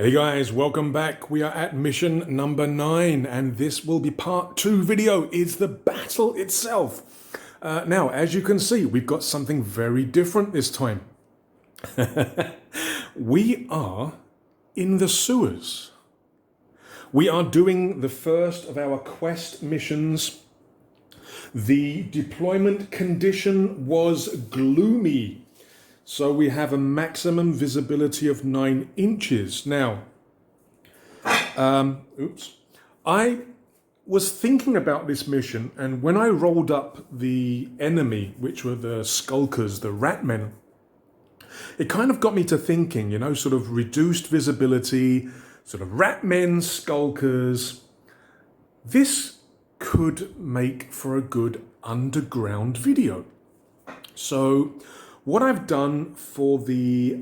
Hey guys, welcome back. We are at mission number 9 and this will be part 2 video. It's the battle itself. Now, as you can see, we've got something very different this time. We are in the sewers. We are doing the first of our quest missions. The deployment condition was gloomy. So we have a maximum visibility of 9 inches. Now, I was thinking about this mission, and when I rolled up the enemy, which were the skulkers, the ratmen, it kind of got me to thinking, sort of reduced visibility, sort of ratmen, skulkers. This could make for a good underground video. So what I've done for the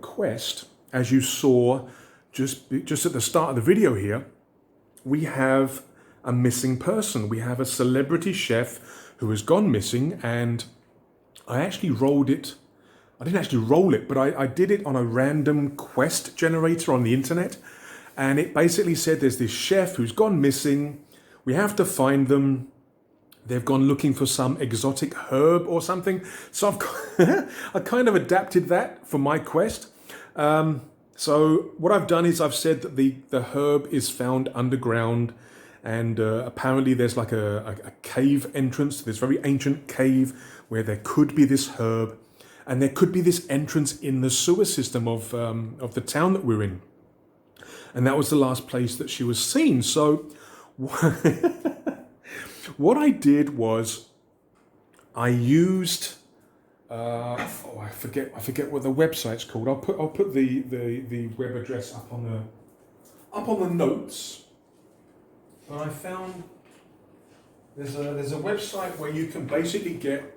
quest, as you saw just at the start of the video here, we have a missing person. We have a celebrity chef who has gone missing, and I actually rolled it. I didn't actually roll it, but I did it on a random quest generator on the internet, and it basically said there's this chef who's gone missing. We have to find them. They've gone looking for some exotic herb or something. So I kind of adapted that for my quest. So what I've done is I've said that the herb is found underground, and apparently there's like a cave entrance to this very ancient cave where there could be this herb, and there could be this entrance in the sewer system of the town that we're in. And that was the last place that she was seen. So what I did was I used I forget what the website's called. I'll put the web address up on the notes. But I found there's a website where you can basically get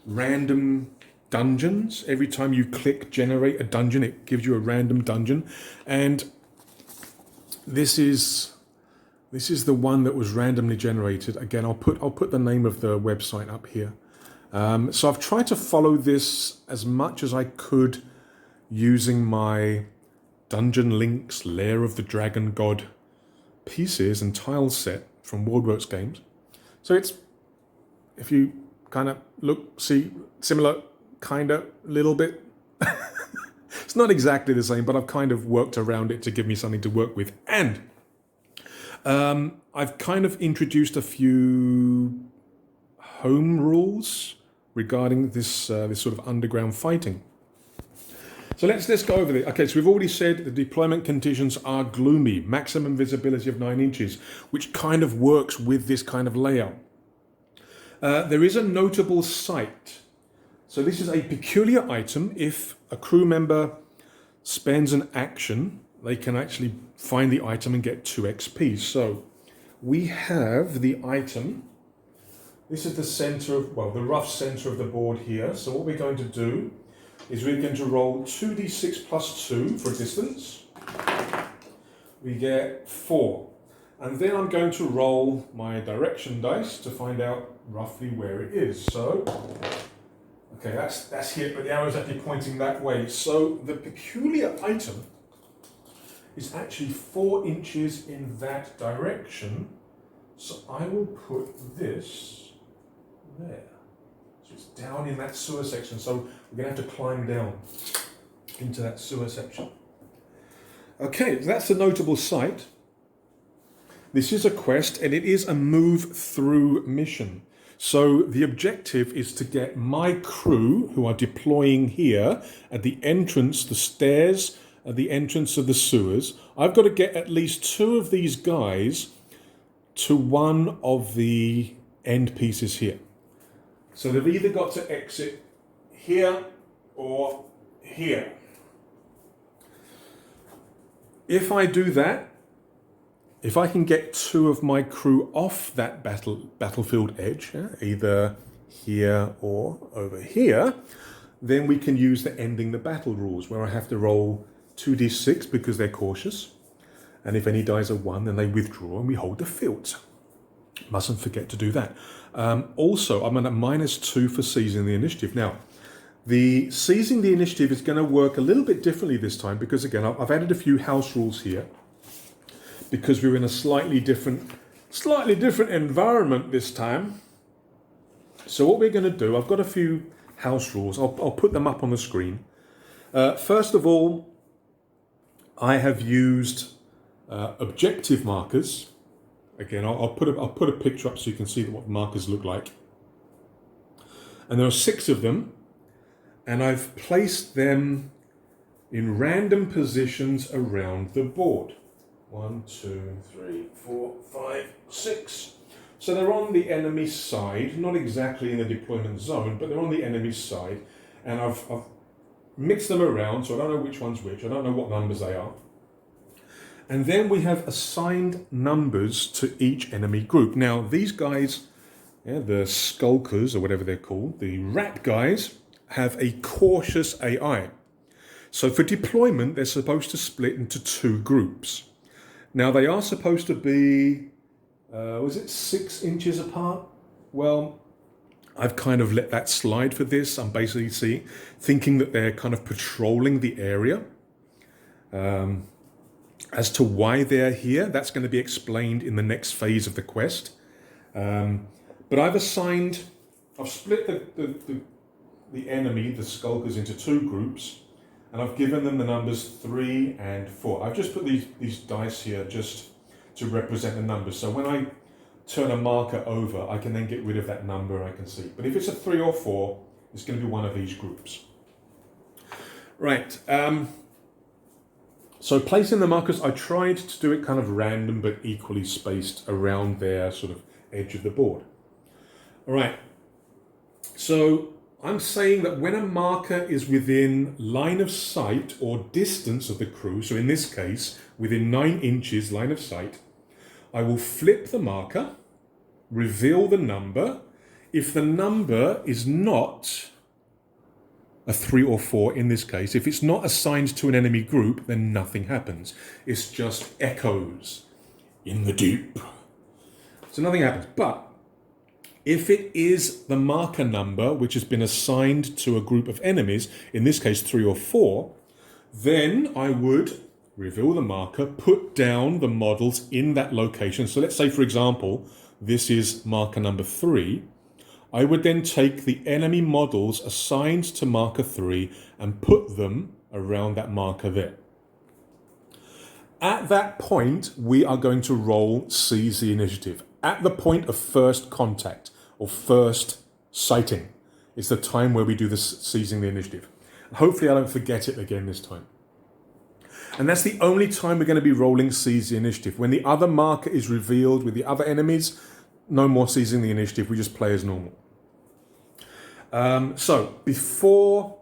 random dungeons. Every time you click generate a dungeon, it gives you a random dungeon, and this is the one that was randomly generated. Again, I'll put the name of the website up here. So I've tried to follow this as much as I could using my Dungeon Links Lair of the Dragon God pieces and tile set from WorldWorks games. So it's, if you kind of see, similar, kind of, little bit. It's not exactly the same, but I've kind of worked around it to give me something to work with. And I've kind of introduced a few home rules regarding this sort of underground fighting. So let's go over this. Okay, so we've already said the deployment conditions are gloomy, maximum visibility of 9 inches, which kind of works with this kind of layout. There is a notable sight. So this is a peculiar item. If a crew member spends an action, they can actually find the item and get 2 XP. So we have the item. This is the center the rough center of the board here. So what we're going to do is we're going to roll 2d6 plus 2 for distance. We get 4. And then I'm going to roll my direction dice to find out roughly where it is. So, okay, that's here, but the arrow is actually pointing that way. So the peculiar item is actually 4 inches in that direction. So I will put this there. So it's down in that sewer section. So we're going to have to climb down into that sewer section. Okay, so that's a notable sight. This is a quest, and it is a move through mission. So the objective is to get my crew, who are deploying here at the entrance, the stairs at the entrance of the sewers. I've got to get at least 2 of these guys to one of the end pieces here. So they've either got to exit here or here. If I do that, if I can get 2 of my crew off that battlefield edge, either here or over here, then we can use the ending the battle rules, where I have to roll 2d6 because they're cautious. And if any dies are 1, then they withdraw and we hold the field. Mustn't forget to do that. Also, I'm at -2 for seizing the initiative. Now, The seizing the initiative is going to work a little bit differently this time because, again, I've added a few house rules here because we're in a slightly different environment this time. So what we're going to do, I've got a few house rules. I'll put them up on the screen. First of all, I have used objective markers. Again, I'll put a picture up so you can see what markers look like. And there are 6 of them, and I've placed them in random positions around the board. 1, 2, 3, 4, 5, 6. So they're on the enemy side, not exactly in the deployment zone, but they're on the enemy side. And I've mixed them around, so I don't know which one's which. I don't know what numbers they are. And then we have assigned numbers to each enemy group. Now, these guys, the skulkers, or whatever they're called, the rat guys, have a cautious AI. So for deployment, they're supposed to split into 2 groups. Now, they are supposed to be, was it 6 inches apart? Well, I've kind of let that slide for this. I'm basically thinking that they're kind of patrolling the area. As to why they're here, that's going to be explained in the next phase of the quest. But I've split the enemy, the skulkers, into 2 groups, and I've given them the numbers 3 and 4. I've just put these dice here just to represent the numbers. So when I turn a marker over, I can then get rid of that number and I can see. But if it's a 3 or 4, it's going to be one of these groups. Right. So placing the markers, I tried to do it kind of random but equally spaced around their sort of edge of the board. All right. So I'm saying that when a marker is within line of sight or distance of the crew, so in this case, within 9 inches line of sight, I will flip the marker, reveal the number. If the number is not a 3 or 4 in this case, if it's not assigned to an enemy group, then nothing happens. It's just echoes in the deep. So nothing happens. But if it is the marker number which has been assigned to a group of enemies, in this case 3 or 4, then I would reveal the marker, put down the models in that location. So let's say, for example, this is marker number 3. I would then take the enemy models assigned to marker 3 and put them around that marker there. At that point, we are going to roll Seize the Initiative. At the point of first contact or first sighting is the time where we do this Seizing the Initiative. Hopefully I don't forget it again this time. And that's the only time we're going to be rolling Seize the Initiative. When the other marker is revealed with the other enemies, no more Seizing the Initiative, we just play as normal. So before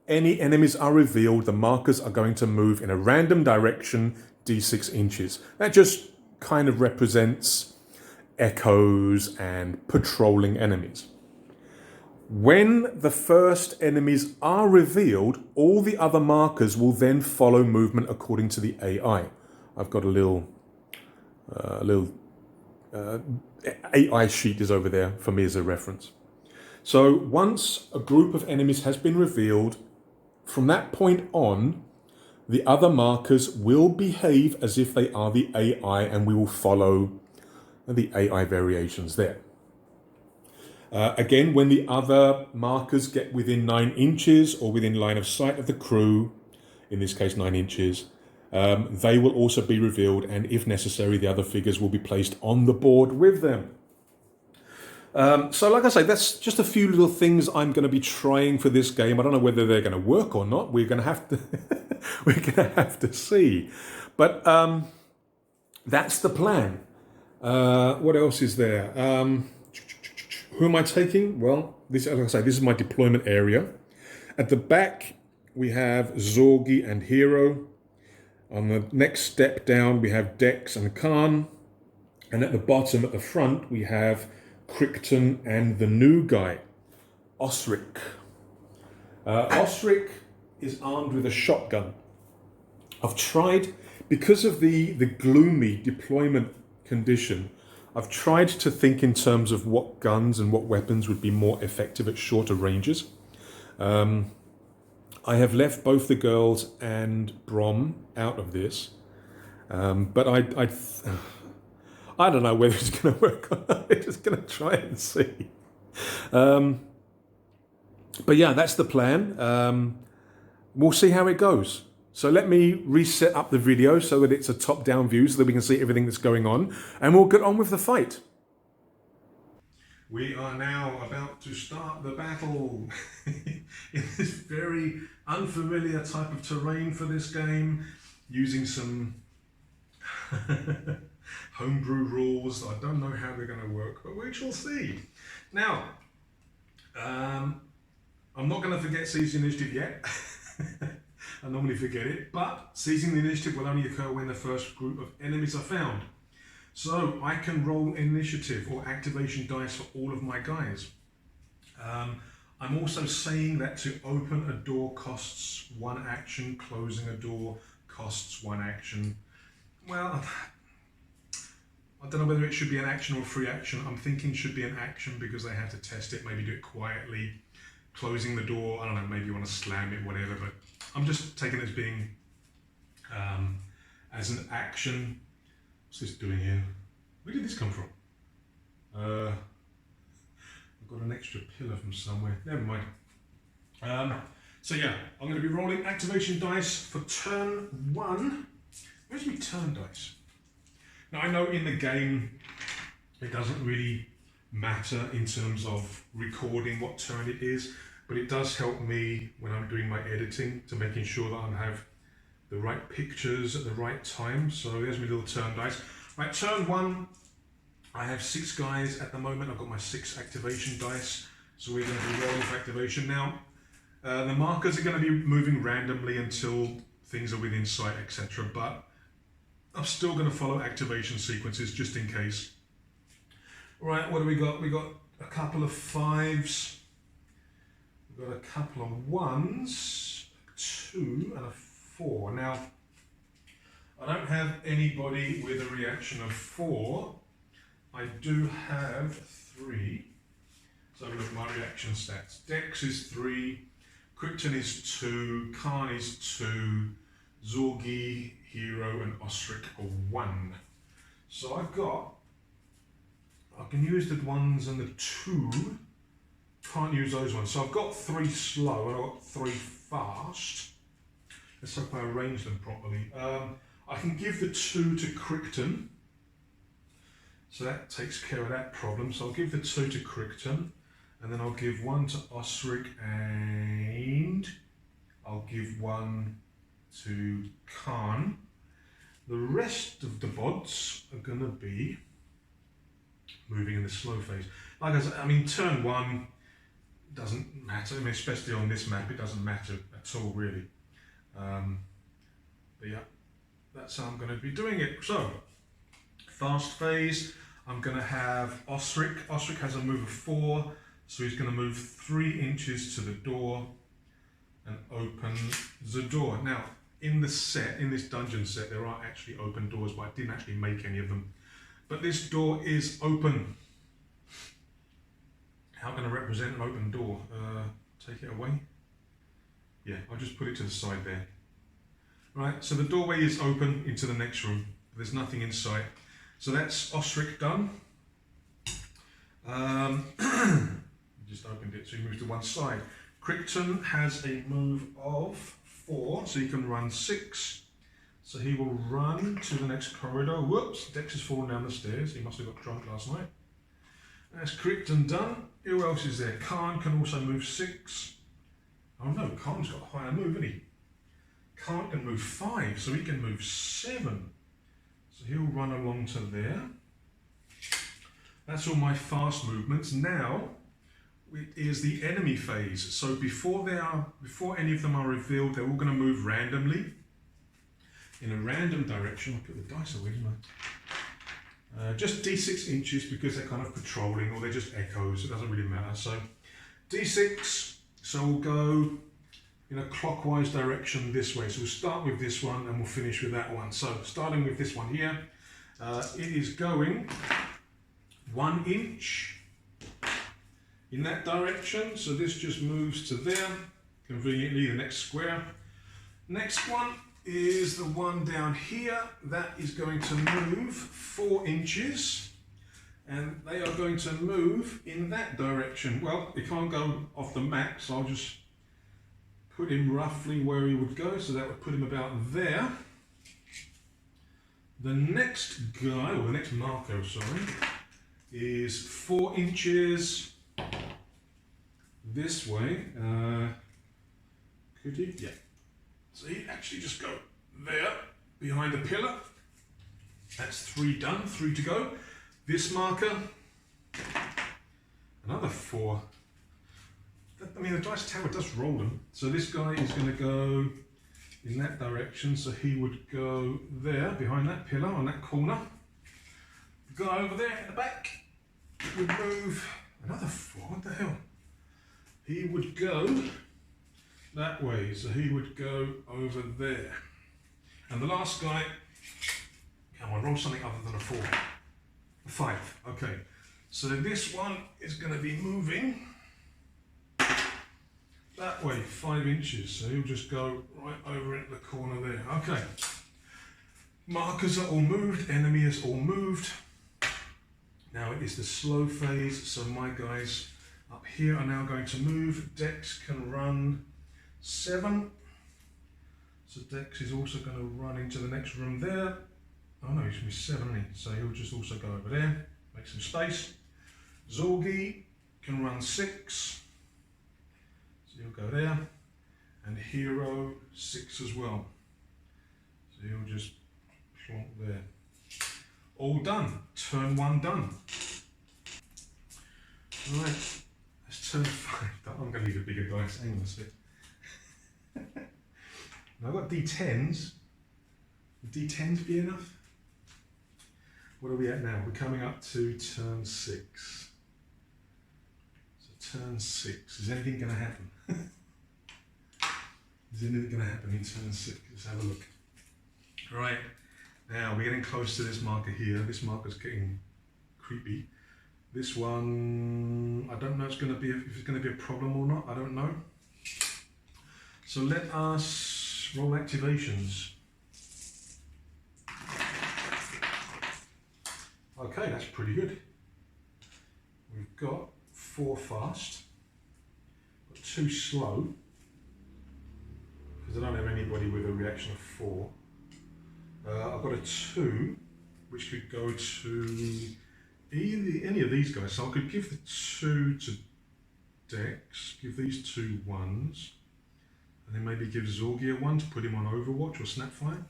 any enemies are revealed, the markers are going to move in a random direction, d6 inches. That just kind of represents echoes and patrolling enemies. When the first enemies are revealed, all the other markers will then follow movement according to the AI. I've got a little AI sheet is over there for me as a reference. So once a group of enemies has been revealed, from that point on, the other markers will behave as if they are the AI, and we will follow the AI variations there. Again, when the other markers get within 9 inches or within line of sight of the crew, in this case 9 inches, they will also be revealed, and if necessary, the other figures will be placed on the board with them. So like I say, that's just a few little things I'm going to be trying for this game. I don't know whether they're going to work or not. We're going to have to we're going to have to see. But that's the plan. What else is there? Who am I taking? Well, this, like I say, this is my deployment area. At the back, we have Zorgi and Hero. On the next step down, we have Dex and Khan. And at the bottom, at the front, we have Crichton and the new guy, Osric. Osric is armed with a shotgun. I've tried, because of the gloomy deployment condition, I've tried to think in terms of what guns and what weapons would be more effective at shorter ranges. I have left both the girls and Brom out of this, but I don't know whether it's going to work or not. We're just going to try and see. But yeah, that's the plan. We'll see how it goes. So let me reset up the video so that it's a top-down view so that we can see everything that's going on, and we'll get on with the fight. We are now about to start the battle in this very unfamiliar type of terrain for this game, using some homebrew rules. I don't know how they're going to work, but we shall see. Now, I'm not going to forget seizing the initiative yet. I normally forget it, but seizing the initiative will only occur when the first group of enemies are found. So I can roll initiative or activation dice for all of my guys. I'm also saying that to open a door costs 1 action, closing a door costs 1 action. Well, I don't know whether it should be an action or a free action. I'm thinking it should be an action because they had to test it, maybe do it quietly. Closing the door, I don't know, maybe you want to slam it, whatever, but I'm just taking it as being as an action. What's this doing here? Where did this come from? I've got an extra pillar from somewhere. Never mind. So yeah, I'm going to be rolling activation dice for turn 1. Where's my turn dice? Now I know in the game it doesn't really matter in terms of recording what turn it is, but it does help me when I'm doing my editing to making sure that I have the right pictures at the right time. So there's my little turn dice. Right, turn 1, I have 6 guys at the moment. I've got my 6 activation dice, so we're going to be rolling for activation. Now, the markers are going to be moving randomly until things are within sight, etc. But I'm still going to follow activation sequences just in case. Right, what do we got? We got a couple of 5s. We've got a couple of 1s, 2 and a 4. Now, I don't have anybody with a reaction of 4. I do have 3. So look at my reaction stats. Dex is 3, Krypton is 2, Khan is 2, Zorgi, Hero and Osric are 1. So I can use the 1s and the 2. Can't use those ones. So I've got 3 slow and I've got 3 fast. Let's hope I arrange them properly. I can give the 2 to Krypton. So that takes care of that problem. So I'll give the 2 to Krypton. And then I'll give 1 to Osric and I'll give 1 to Khan. The rest of the bots are going to be moving in the slow phase. Like I said, I mean, turn 1 doesn't matter. I mean, especially on this map, it doesn't matter at all, really. But yeah, that's how I'm going to be doing it. So, fast phase, I'm going to have Osric. Osric has a move of 4, so he's going to move 3 inches to the door and open the door. Now, in this dungeon set, there are actually open doors, but I didn't actually make any of them. But this door is open. How can I represent an open door? Take it away? Yeah, I'll just put it to the side there. Right, so the doorway is open into the next room. There's nothing in sight. So that's Osric done. Just opened it, so he moves to one side. Krypton has a move of 4, so he can run 6. So he will run to the next corridor. Whoops, Dex has fallen down the stairs. He must have got drunk last night. That's Krypton done. Who else is there? Khan can also move 6. Oh no, Khan's got a higher move, isn't he? Khan can move 5, so he can move 7. So he'll run along to there. That's all my fast movements. Now it is the enemy phase. So before any of them are revealed, they're all going to move randomly in a random direction. I'll put the dice away, didn't I? Just D6 inches because they're kind of patrolling, or they're just echoes. It doesn't really matter. So D6. So we'll go in a clockwise direction this way. So we'll start with this one and we'll finish with that one. So starting with this one here, it is going 1 inch in that direction. So this just moves to there, conveniently the next square. Next one is the one down here. That is going to move 4 inches. And they are going to move in that direction. Well, it can't go off the map, so I'll just put him roughly where he would go. So that would put him about there. The next guy, or the next marker, sorry, is 4 inches this way. Could he? Yeah. So he'd actually just go there, behind the pillar. That's 3 done, 3 to go. This marker, another 4. I mean, the dice tower does roll them. So this guy is going to go in that direction. So he would go there, behind that pillar, on that corner. The guy over there at the back would move another 4. What the hell? He would go that way. So he would go over there. And the last guy, come on, roll something other than a 4. 5, okay. So this one is going to be moving that way, 5 inches. So he'll just go right over into the corner there. Okay. Markers are all moved, enemy is all moved. Now it is the slow phase, so my guys up here are now going to move. Dex can run 7. So Dex is also going to run into the next room there. Oh no, he's going to be 7, isn't he? So he'll just also go over there, make some space. Zorgi can run 6. So he'll go there. And Hero 6 as well. So he'll just plonk there. All done. Turn 1 done. Right, let's turn 5. I'm going to need a bigger dice. Hang on a sec. Now I've got D10s. Would D10s be enough? What are we at now? We're coming up to turn 6. So turn 6. Is anything going to happen? Is anything going to happen in turn 6? Let's have a look. Right, now we're getting close to this marker here. This marker's getting creepy. This one, I don't know if it's going to be a problem or not. I don't know. So let us roll activations. Okay, that's pretty good. We've got 4 fast, got 2 slow, because I don't have anybody with a reaction of 4. I've got a 2, which could go to any of these guys. So I could give the 2 to Dex, give these 2 1s, and then maybe give Zorgi a 1 to put him on Overwatch or Snapfire.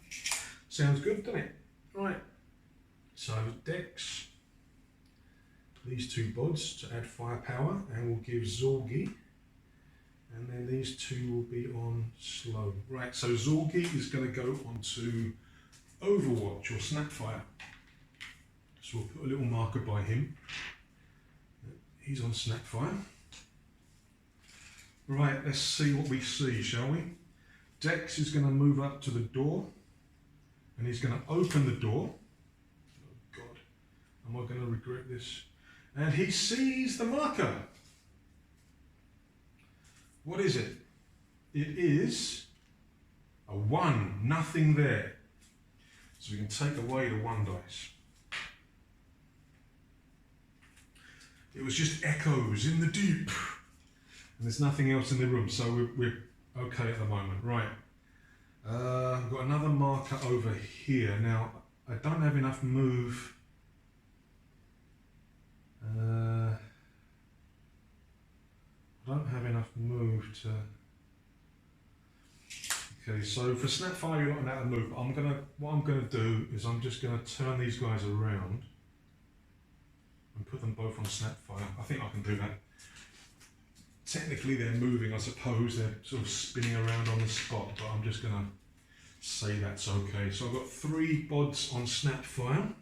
Sounds good, doesn't it? Right. So Dex, these 2 bods to add firepower, and we'll give Zorgi, and then these 2 will be on slow. Right, so Zorgi is going to go onto Overwatch or Snapfire. So we'll put a little marker by him. He's on Snapfire. Right, let's see what we see, shall we? Dex is going to move up to the door, and he's going to open the door. Am I going to regret this? And he sees the marker. What is it? It is a 1, nothing there. So we can take away the 1 dice. It was just echoes in the deep. And there's nothing else in the room, so we're okay at the moment. Right. I've got another marker over here. Now, I don't have enough move. I don't have enough move to... Okay, so for Snapfire you're not allowed to move, but what I'm gonna do is I'm just gonna turn these guys around and put them both on Snapfire. I think I can do that. Technically they're moving, I suppose, they're sort of spinning around on the spot, but I'm just gonna say that's okay. So I've got 3 bods on Snapfire.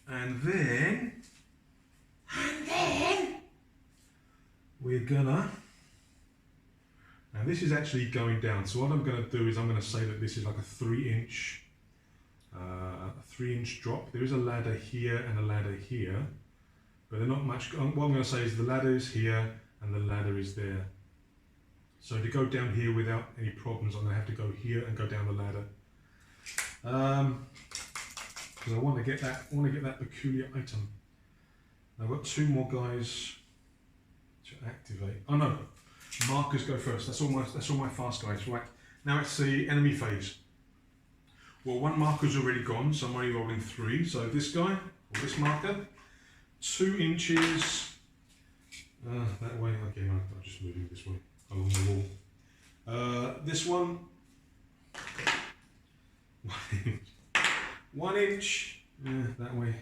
And then we're gonna, now this is actually going down, so what I'm gonna do is I'm gonna say that this is like a 3-inch drop. There is a ladder here and a ladder here. but they're not much. What I'm going to say is the ladder is here and the ladder is there. So to go down here without any problems, I'm going to have to go here and go down the ladder. Because I want to get that peculiar item. I've got 2 more guys to activate. Oh no, markers go first. That's all my fast guys. Right, now it's the enemy phase. Well, 1 marker's already gone, so I'm only rolling 3. So this guy, or this marker, 2 inches that way. Okay, no, I'm just moving this way along the wall. This one, 1 inch, that way.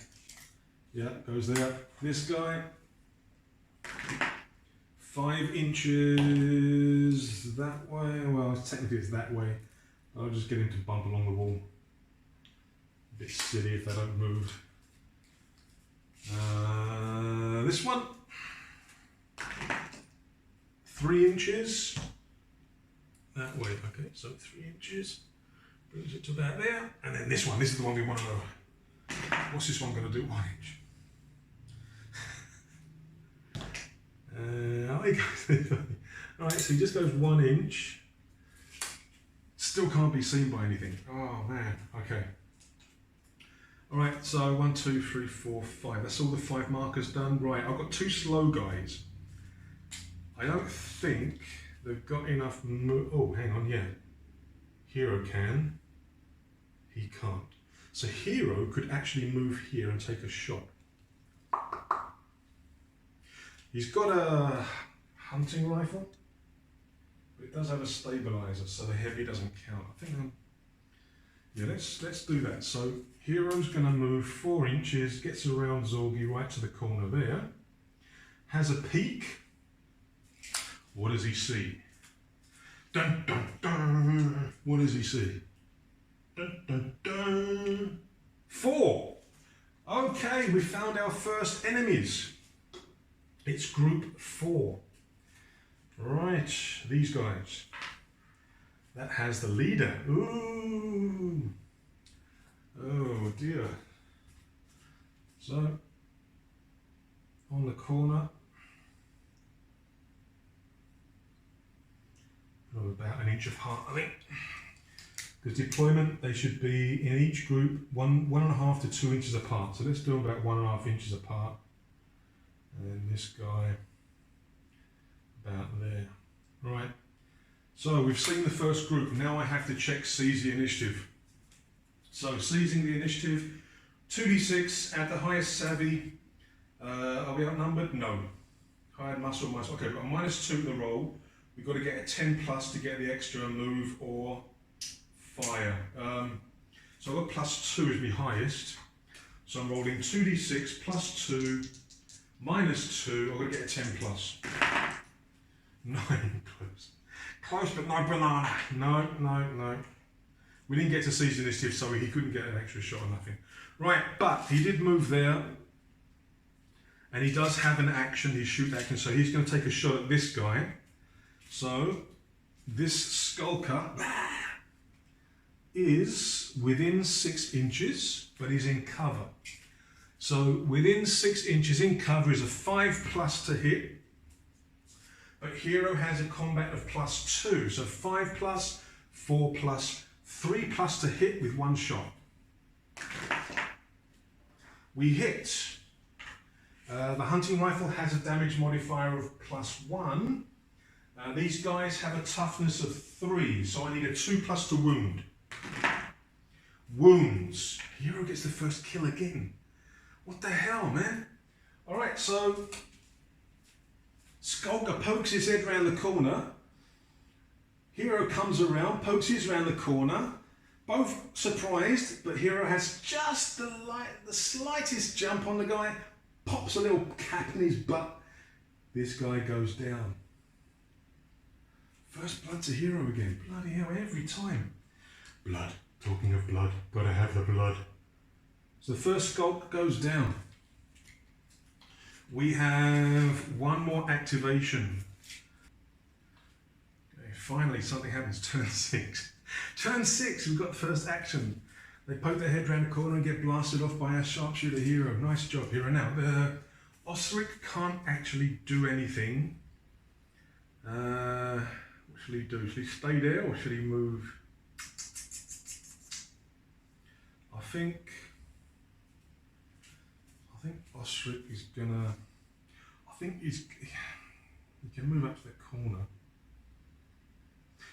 Yeah, goes there. This guy, 5 inches that way. Well, technically it's that way. I'll just get him to bump along the wall. A bit silly if they don't move. This one, 3 inches that way. Okay, so 3 inches brings it to about there. And then this one, this is the one we want to know. What's this one going to do? 1 inch. Alright, so he just goes 1 inch. Still can't be seen by anything. Oh man, okay. Alright, so 1, 2, 3, 4, 5. That's all the 5 markers done. Right, I've got 2 slow guys. I don't think they've got enough oh, hang on, yeah. Hero can. He can't. So Hero could actually move here and take a shot. He's got a hunting rifle, but it does have a stabilizer, so the heavy doesn't count. I think yeah, let's do that. So Hero's going to move 4 inches, gets around Zorgi right to the corner there, has a peek. What does he see? Dun dun dun. What does he see? Dun dun dun. 4. Okay, we found our first enemies. It's group 4. Right, these guys. That has the leader. Ooh. Oh dear. So, on the corner, about 1 inch apart, I think. Because deployment, they should be in each group 1.5 to 2 inches apart. So let's do them about 1.5 inches apart. And then this guy about there. Right. So we've seen the first group. Now I have to check seize the initiative. So seizing the initiative, 2d6 at the highest savvy. Are we outnumbered? No. Higher muscle minus. Okay, we've got a -2 to the roll. We've got to get a 10 plus to get the extra move or fire. So I've got +2 is my highest. So I'm rolling 2d6 +2 -2. I've got to get a 10 plus. 9 close. Close but no banana. No. We didn't get to seize the initiative, so he couldn't get an extra shot or nothing. Right, but he did move there. And he does have an action, his shoot action, so he's going to take a shot at this guy. So, this skulker is within 6 inches, but he's in cover. So, within 6 inches in cover is a 5 plus to hit. But Hero has a combat of +2. So 5 plus, 4 plus, 3 plus to hit with 1 shot. We hit. The hunting rifle has a damage modifier of +1. These guys have a toughness of 3, so I need a 2 plus to wound. Wounds. Hero gets the first kill again. What the hell, man? Alright, so Skulker pokes his head round the corner. Hero comes around, pokes his round the corner. Both surprised, but Hero has just the slightest jump on the guy. Pops a little cap in his butt. This guy goes down. First blood to Hero again. Bloody hell, every time. Blood. Talking of blood, gotta have the blood. So the first skulk goes down. We have 1 more activation. Okay, finally something happens. Turn 6. Turn 6, we've got the first action. They poke their head round the corner and get blasted off by our sharpshooter Hero. Nice job, Hero. Now, Osric can't actually do anything. What should he do? Should he stay there or should he move? I think Osric is gonna. I think he can move up to the corner.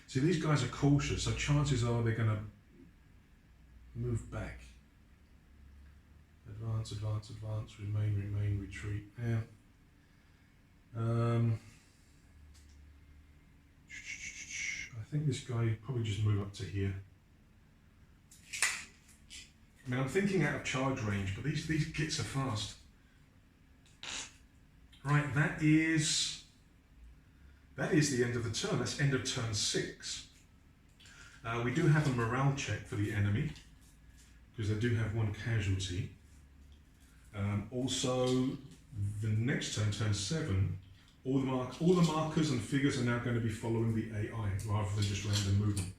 See, these guys are cautious, so chances are they're gonna move back. Advance, advance, advance, remain, remain, retreat. Yeah. I think this guy probably just move up to here. I mean, I'm thinking out of charge range, but these kits are fast. Right, that is the end of the turn. That's end of turn 6. We do have a morale check for the enemy because they do have 1 casualty. Also, the next turn, turn 7, all the markers and figures are now going to be following the AI rather than just random movement.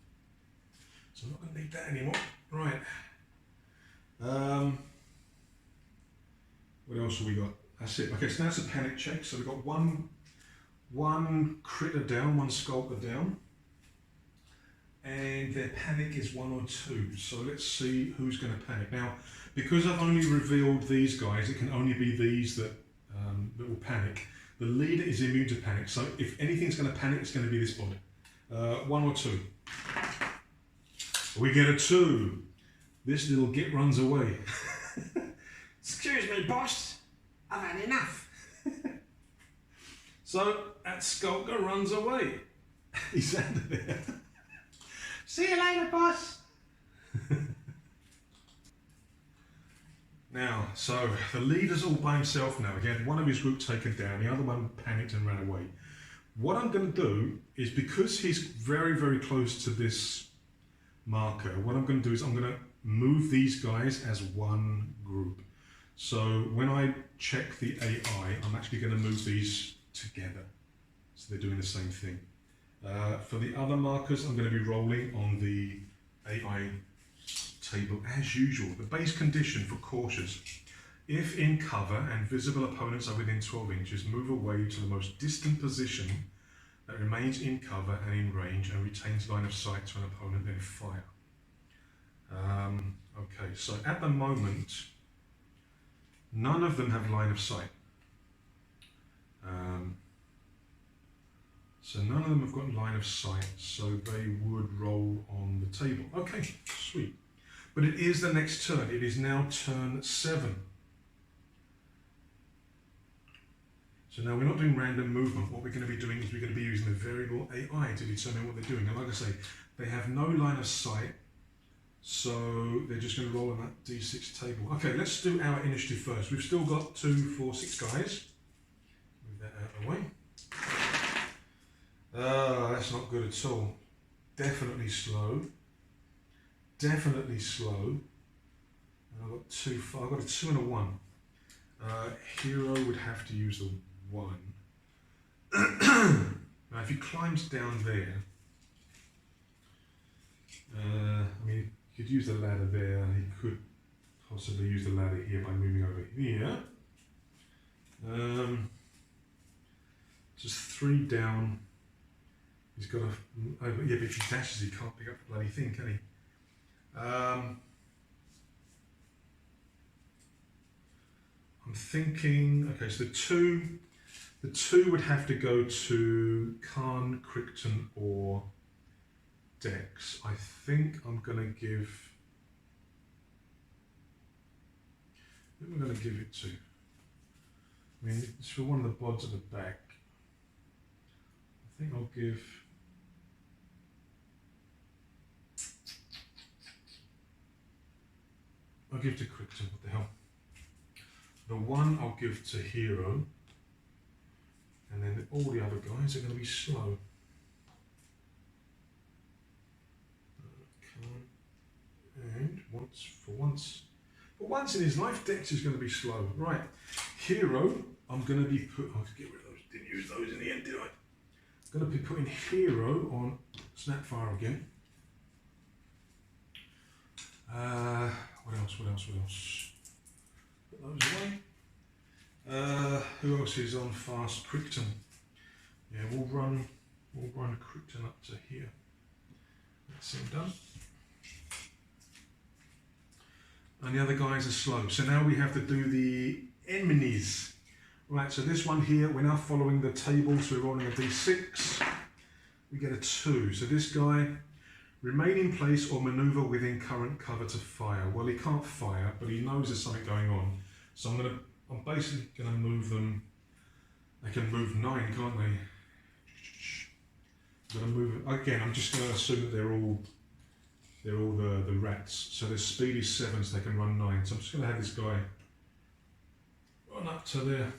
So I'm not going to need that anymore. Right. What else have we got? That's it. Okay, so now it's a panic check. So we've got one critter down, 1 skulker down, and their panic is 1 or 2. So let's see who's going to panic. Now, because I've only revealed these guys, it can only be these that will panic. The leader is immune to panic, so if anything's going to panic, it's going to be this body. 1 or 2. We get a 2. This little git runs away. Excuse me, boss. I've had enough. So that skulker runs away. He's out of there. See you later, boss. Now, so the leader's all by himself now. He had one of his group taken down, the other one panicked and ran away. What I'm going to do is, because he's very, very close to this marker, what I'm going to do is I'm going to move these guys as 1 group. So when I check the AI, I'm actually going to move these together. So they're doing the same thing. For the other markers, I'm going to be rolling on the AI table as usual. The base condition for cautious: if in cover and visible opponents are within 12 inches, move away to the most distant position that remains in cover and in range and retains line of sight to an opponent, then fire. Okay, so at the moment, none of them have line of sight. So none of them have got line of sight, so they would roll on the table. Okay, sweet. But it is the next turn. It is now turn 7. So now we're not doing random movement. What we're going to be doing is we're going to be using the variable AI to determine what they're doing. And like I say, they have no line of sight, so they're just going to roll on that D6 table. Okay, let's do our initiative first. We've still got 2, 4, 6 guys. Move that out of the way. That's not good at all. Definitely slow. Definitely slow. And I've got a 2 and a 1. Hero would have to use the 1. Now if he climbs down there, I mean, he could use the ladder there. He could possibly use the ladder here by moving over here. Just 3 down. He's got a... yeah, but if he dashes, he can't pick up the bloody thing, can he? I'm thinking, okay, so the two would have to go to Khan, Crichton, or Dex. I think I'm going to give... Who am I going to give it to? I mean, it's for one of the bods at the back. I think I'll give... I'll give to Crichton, what the hell. The 1 I'll give to Hero, and then all the other guys are going to be slow. And for once in his life, Dex is going to be slow. Right, Hero, I'm going to be I'll get rid of those, didn't use those in the end, did I? I'm going to be putting Hero on Snapfire again. What else? Put those away. Who else is on fast Crichton? Yeah, we'll run Crichton up to here. That's him done. And the other guys are slow. So now we have to do the enemies. Right, so this one here, we're now following the table, so we're rolling a d6. We get a 2. So this guy, remain in place or maneuver within current cover to fire. Well, he can't fire, but he knows there's something going on. So I'm basically gonna move them. They can move 9, can't they? I'm gonna move it again. I'm just gonna assume that they're all the rats. So their speed is 7, so they can run 9. So I'm just gonna have this guy run up to there.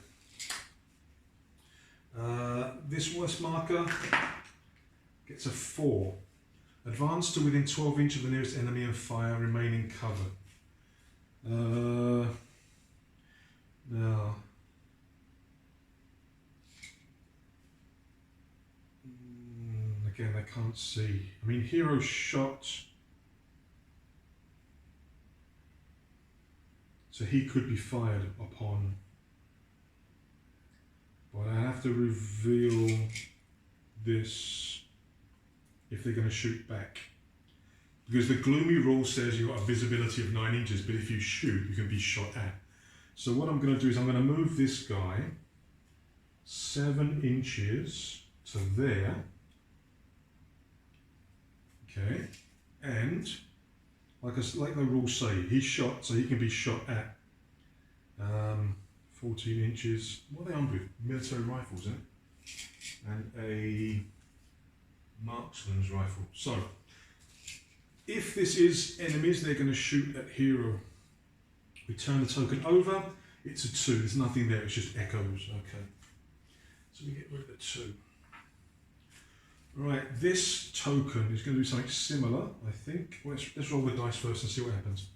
This worst marker gets a 4. Advance to within 12 inches of the nearest enemy and fire, remain in cover. Now. Again, they can't see. I mean, hero shot. So he could be fired upon. But I have to reveal this if they're going to shoot back. Because the gloomy rule says you've got a visibility of 9 inches, but if you shoot, you can be shot at. So what I'm going to do is I'm going to move this guy 7 inches to there. Okay, and like the rules say, he's shot, so he can be shot at 14 inches. What are they armed with? Military rifles, isn't it? And a marksman's rifle. So, if this is enemies, they're going to shoot at hero. We turn the token over, it's a 2, there's nothing there, it's just echoes. Okay, so we get rid of the 2. Right, this token is going to do something similar, I think. Let's roll the dice first and see what happens.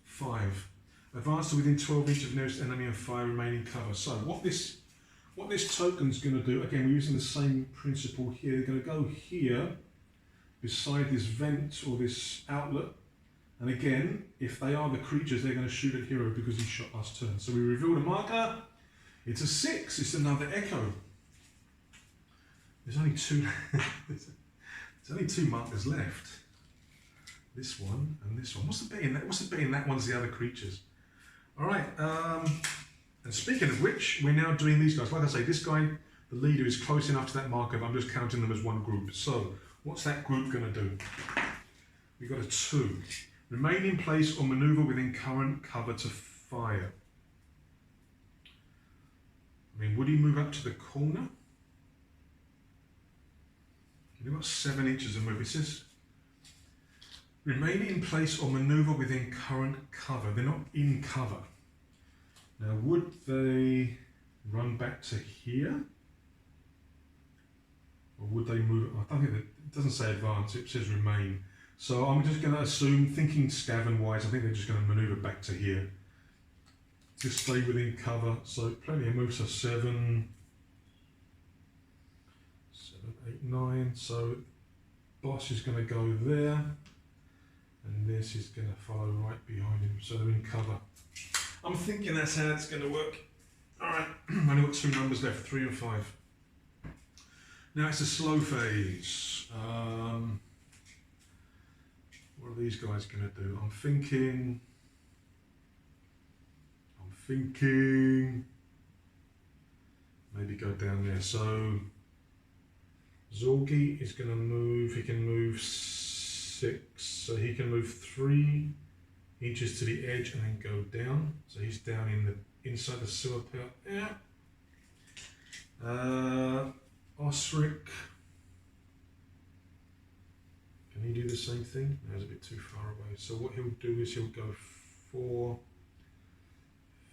5. Advance to within 12 inches of nearest enemy and fire, remaining cover. So what this token's going to do, again, we're using the same principle here. They're going to go here, beside this vent or this outlet. And again, if they are the creatures, they're going to shoot at hero because he shot last turn. So we reveal the marker. It's a 6. It's another echo. There's only 2. There's only 2 markers left. This one and this one. What's the bit in that? What's the bit in that one's the other creatures? All right. And speaking of which, we're now doing these guys. Like I say, this guy, the leader, is close enough to that marker, but I'm just counting them as one group. So, what's that group going to do? We got a 2. Remain in place or maneuver within current cover to fire. I mean, would he move up to the corner? You've got 7 inches of move. It says, remain in place or maneuver within current cover. They're not in cover. Now, would they run back to here? Or would they move? I don't think it doesn't say advance, it says remain. So I'm just going to assume, thinking Scaven wise, I think they're just going to maneuver back to here. Just stay within cover. So plenty of moves, so 7, 8, 9. So boss is going to go there. And this is going to follow right behind him. So they're in cover. I'm thinking that's how it's going to work. Alright, I've only got 2 numbers left, 3 and 5. Now it's a slow phase. What are these guys going to do? I'm thinking maybe go down there. So Zorgi is going to move, he can move 6, so he can move 3 inches to the edge and then go down. So he's down in the inside the sewer pit. Yeah. Osric. Can he do the same thing? No, it's a bit too far away. So what he'll do is he'll go 4,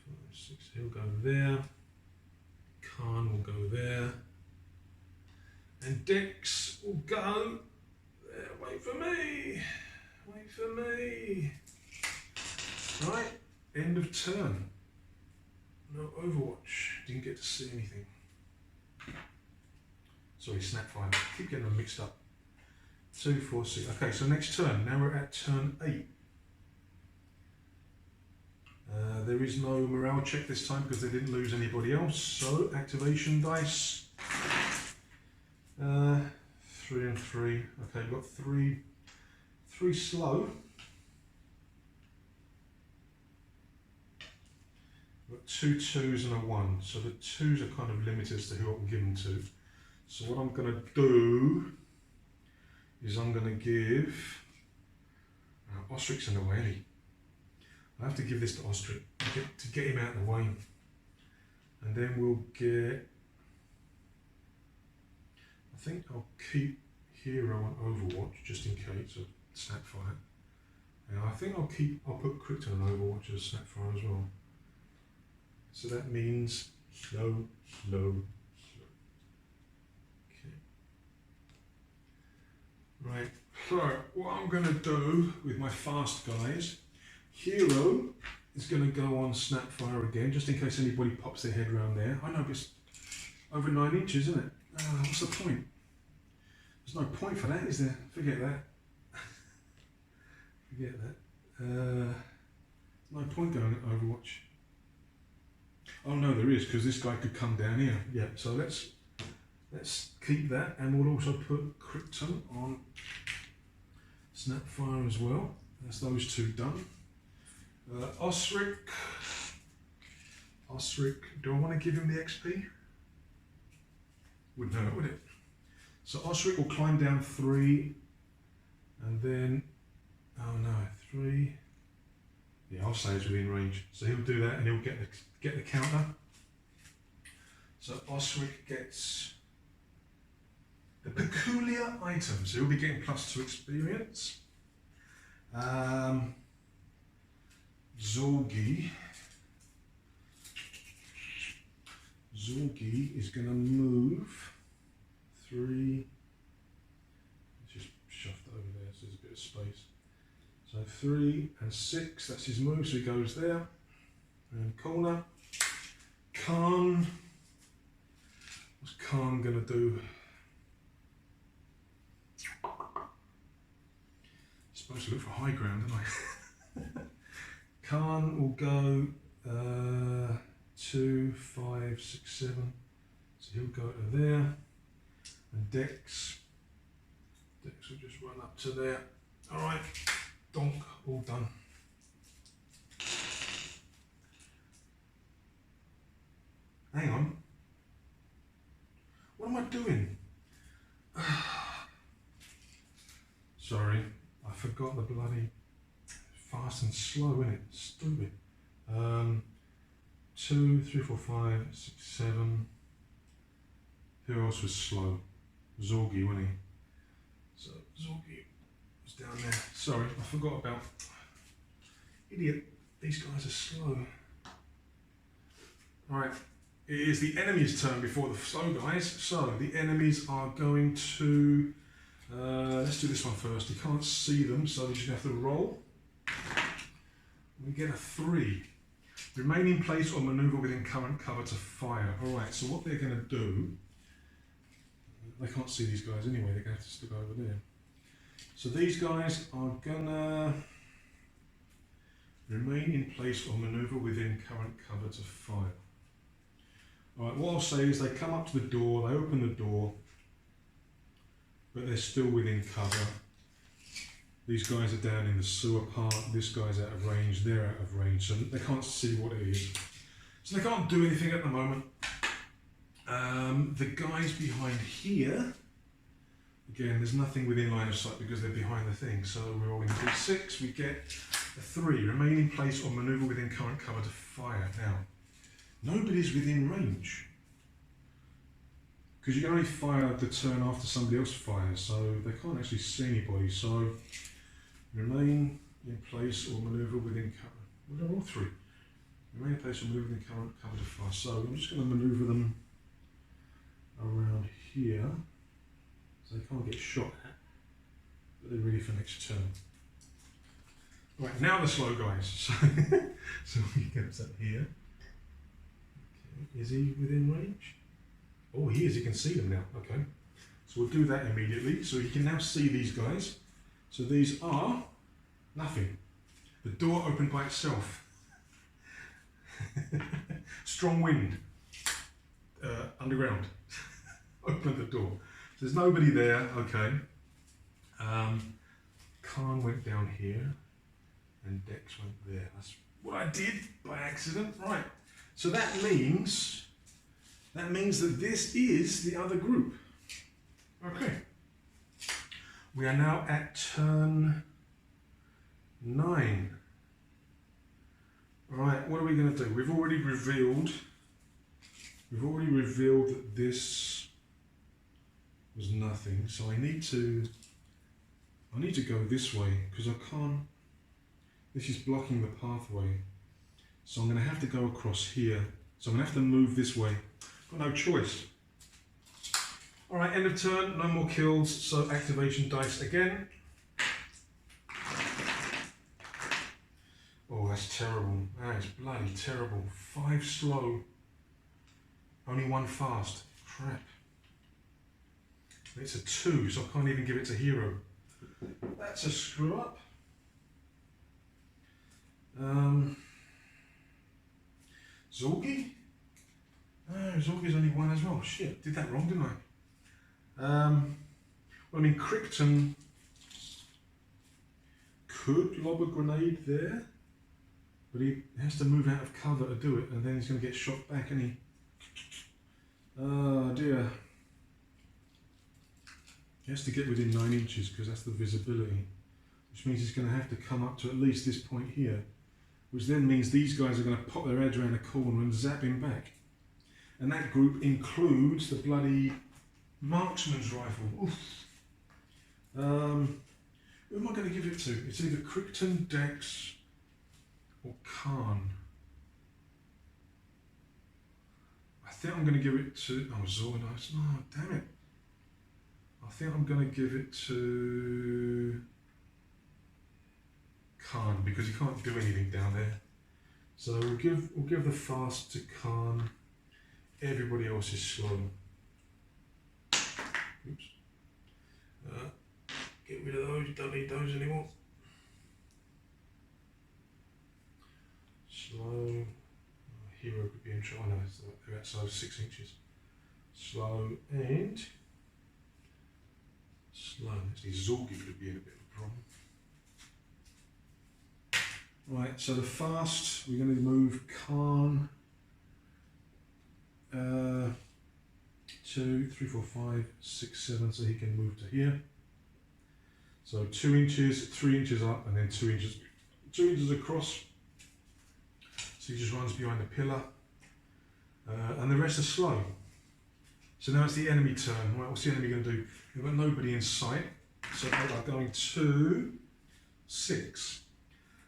5, 6. He'll go there. Khan will go there. And Dex will go there. Wait for me. Wait for me. Right. End of turn. No Overwatch. Didn't get to see anything. Sorry, Snapfire. Keep getting them mixed up. 2, 4, 6. Okay, so next turn. Now we're at turn 8. There is no morale check this time because they didn't lose anybody else. So activation dice. 3 and 3. Okay, we've got three slow. We've got 2 2s and a 1. So the 2s are kind of limited as to who I can give them to. So what I'm going to do is I'm going to give Ostric's in the way, isn't he? I have to give this to Ostrich to get him out of the way. And then we'll get, I think I'll keep Hero on Overwatch just in case of Snapfire. And I think I'll put Krypton on Overwatch as Snapfire as well. So that means slow. Okay. Right, so what I'm going to do with my fast guys, Hero is going to go on Snapfire again, just in case anybody pops their head around there. I know, but it's over 9 inches, isn't it? What's the point? There's no point for that, is there? Forget that. Forget that. No point going at Overwatch. Oh no, there is, because this guy could come down here. Yeah, so let's keep that, and we'll also put Krypton on Snapfire as well. That's those 2 done. Osric, do I want to give him the XP? Wouldn't hurt, would it? So Osric will climb down 3, and then, oh no, 3. Yeah, I'll say it's within range. So he'll do that, and he'll get the counter. So Osric gets the peculiar item, so he'll be getting +2 experience. Zorgi is going to move 3. Let's just shove that over there so there's a bit of space. So 3 and 6, that's his move, so he goes there. And corner. Khan. What's Khan going to do? Supposed to look for high ground, aren't I? Khan will go 2, 5, 6, 7. So he'll go to there. And Dex will just run up to there. Alright, donk, all done. Hang on. What am I doing? Sorry, I forgot the bloody fast and slow, innit? Stupid. 2, 3, 4, 5, 6, 7. Who else was slow? Zorgi, wasn't he? So Zorgi was down there. Sorry, I forgot about. Idiot. These guys are slow. Alright. It is the enemy's turn before the slow guys. So the enemies are going to. Let's do this one first. You can't see them, so we're just going to have to roll. We get a 3. Remain in place or maneuver within current cover to fire. Alright, so what they're going to do. They can't see these guys anyway, they're going to have to stick over there. So these guys are going to remain in place or maneuver within current cover to fire. Alright, what I'll say is they come up to the door, they open the door, but they're still within cover. These guys are down in the sewer part, this guy's out of range, they're out of range, so they can't see what it is. So they can't do anything at the moment. The guys behind here, again, there's nothing within line of sight because they're behind the thing. So we're rolling d6, we get a 3. Remain in place or maneuver within current cover to fire. Now, nobody's within range. Because you can only fire the turn after somebody else fires, so they can't actually see anybody. So remain in place or maneuver within cover. Well, they're all 3. Remain in place or maneuver within current cover to fire. So I'm just going to maneuver them around here, so they can't get shot at, but they're ready for next turn. Right, now the slow guys. So we get up here. Okay, is he within range? Oh, he is, he can see them now. Okay, so we'll do that immediately. So you can now see these guys. So these are nothing. The door opened by itself. Strong wind. Underground. Open the door. There's nobody there. Okay. Khan went down here, and Dex went there. That's what I did by accident. Right. So that means that this is the other group. Okay. We are now at turn 9. Right, what are we going to do? We've already revealed that this was nothing. So I need to go this way because I can't. This is blocking the pathway. So I'm going to have to go across here. So I'm going to have to move this way. Got no choice. All right, end of turn, no more kills, so activation dice again. Oh, that's terrible. That is bloody terrible. 5 slow, only 1 fast. Crap. It's a 2, so I can't even give it to hero. That's a screw up. Zorgi? Zorgi's only 1 as well. Shit, did that wrong, didn't I? Well, I mean, Crichton could lob a grenade there, but he has to move out of cover to do it, and then he's going to get shot back, and he... Oh dear. He has to get within 9 inches, because that's the visibility, which means he's going to have to come up to at least this point here, which then means these guys are going to pop their heads around a corner and zap him back. And that group includes the bloody marksman's rifle. Oof. Who am I going to give it to? It's either Crichton, Dex, or Khan. I think I'm going to give it to... Oh, Zornice. Oh, damn it. I think I'm going to give it to Khan because he can't do anything down there. So we'll give the fast to Khan. Everybody else is slow. Oops. Get rid of those, don't need those anymore. Slow. Hero could be in trouble. No, they're outside 6 inches. Slow and slow. Actually, Zorgi could be in a bit of a problem. Right, so the fast, we're going to move Khan. 2, 3, 4, 5, 6, 7, so he can move to here. So 2 inches, 3 inches up, and then 2 inches across. So he just runs behind the pillar, and the rest are slow. So now it's the enemy turn. Right, what's the enemy going to do? We've got nobody in sight, so they are going to 6.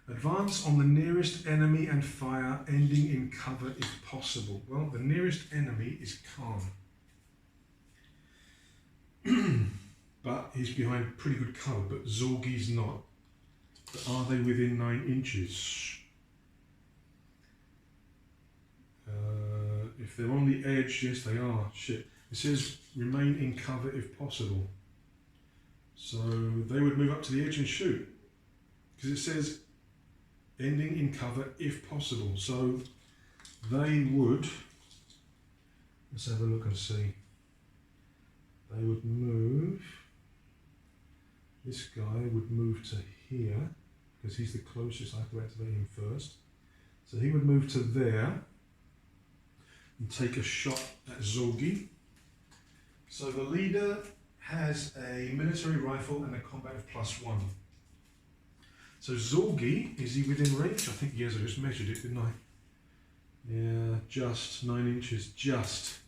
Advance on the nearest enemy and fire, ending in cover if possible. Well, the nearest enemy is Khan. But he's behind pretty good cover, but Zorgi's not. But are they within 9 inches? If they're on the edge, yes they are. Shit. It says remain in cover if possible. So they would move up to the edge and shoot. Because it says ending in cover if possible. So they would, let's have a look and see. They would move, this guy would move to here, because he's the closest, I have to activate him first. So he would move to there and take a shot at Zorgi. So the leader has a military rifle and a combat of +1. So Zorgi, is he within range? I think he is, I just measured it, didn't I? Yeah, just 9 inches, just.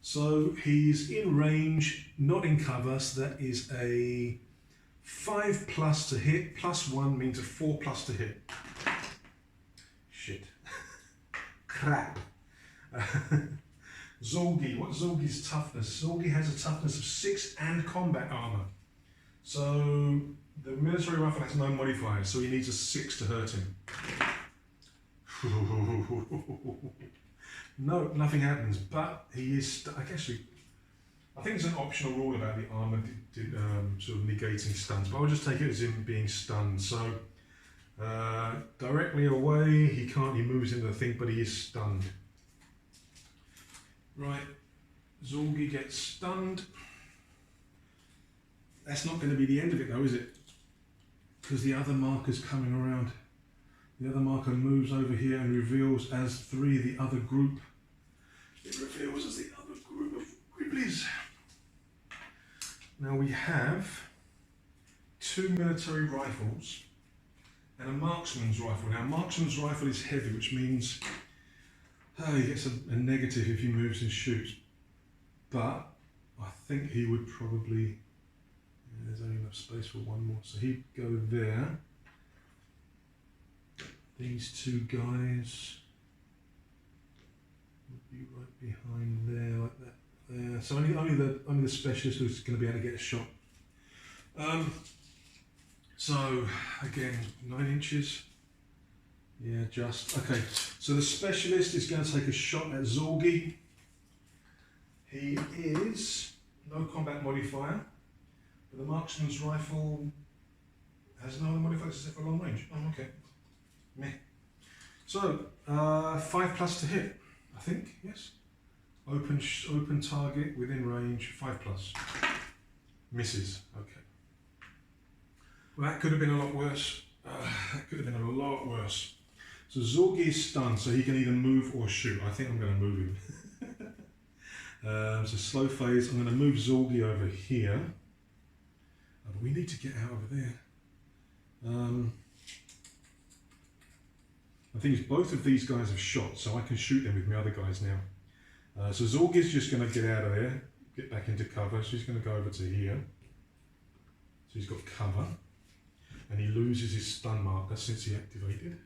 So he's in range, not in cover, so that is a 5+ to hit, +1 means a 4+ to hit. Shit. Crap. Zorgi, what's Zorgi's toughness? Zorgi has a toughness of 6 and combat armor. So the military rifle has no modifiers, so he needs a 6 to hurt him. No, nothing happens, but he is, actually, I think it's an optional rule about the armour sort of negating stuns, but I'll just take it as him being stunned. So Directly away, he can't, he moves into the thing, but he is stunned. Right, Zorgi gets stunned. That's not going to be the end of it though, is it? Because the other marker's coming around. The other marker moves over here and reveals as 3 the other group. It reveals as the other group of Gribblies. Now we have 2 military rifles and a marksman's rifle. Now marksman's rifle is heavy, which means he gets a negative if he moves and shoots. But I think he would probably, there's only enough space for one more, so he'd go there. These 2 guys would be right behind there, like that. There. So only the specialist who's going to be able to get a shot. So again, 9 inches. Yeah, just okay. So the specialist is going to take a shot at Zorgi. He is no combat modifier, but the marksman's rifle has no other modifiers except for long range. Oh, okay. Meh. So 5+ to hit, I think. Yes. Open target within range. 5+. Misses. Okay. Well, that could have been a lot worse. That could have been a lot worse. So Zorgi is stunned, so he can either move or shoot. I think I'm going to move him. So slow phase. I'm going to move Zorgi over here. But we need to get out over there. The thing is, both of these guys have shot, so I can shoot them with my other guys now. So Zorgi's just going to get out of there, get back into cover. So he's going to go over to here. So he's got cover. And he loses his stun marker since he activated.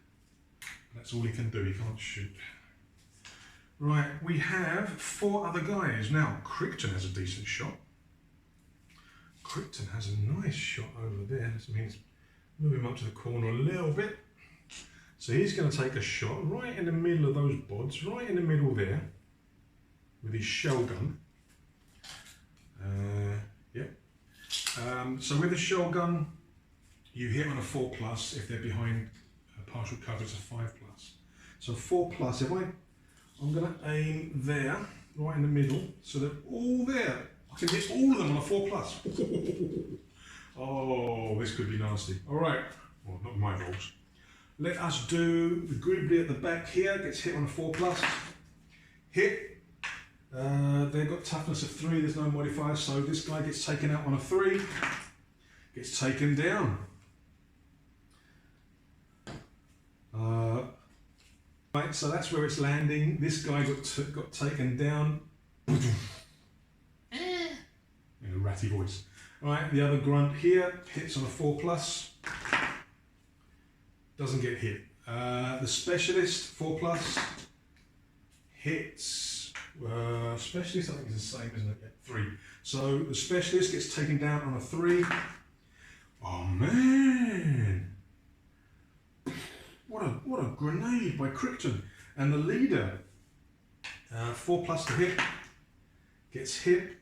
That's all he can do, he can't shoot. Right, we have 4 other guys. Now, Crichton has a decent shot. Crichton has a nice shot over there. This means move him up to the corner a little bit. So he's going to take a shot right in the middle of those bods, right in the middle there, with his shell gun. Yep. So with the shell gun, you hit on a 4+. If they're behind partial cover, it's a 5+. So 4+. If I'm going to aim there, right in the middle, so they're all there. I can hit all of them on a 4+. Oh, this could be nasty. All right. Well, not my balls. Let us do the Gribbly at the back here. Gets hit on a 4+. Hit. They've got toughness of 3. There's no modifier, so this guy gets taken out on a 3. Gets taken down. Right, so that's where it's landing. This guy got taken down. In a ratty voice. Right, the other grunt here hits on a 4+. Doesn't get hit. The specialist 4+ hits. Specialist I think is the same, isn't it? Yeah, 3. So the specialist gets taken down on a 3. Oh man! What a grenade by Crichton. And the leader, 4+ to hit, gets hit.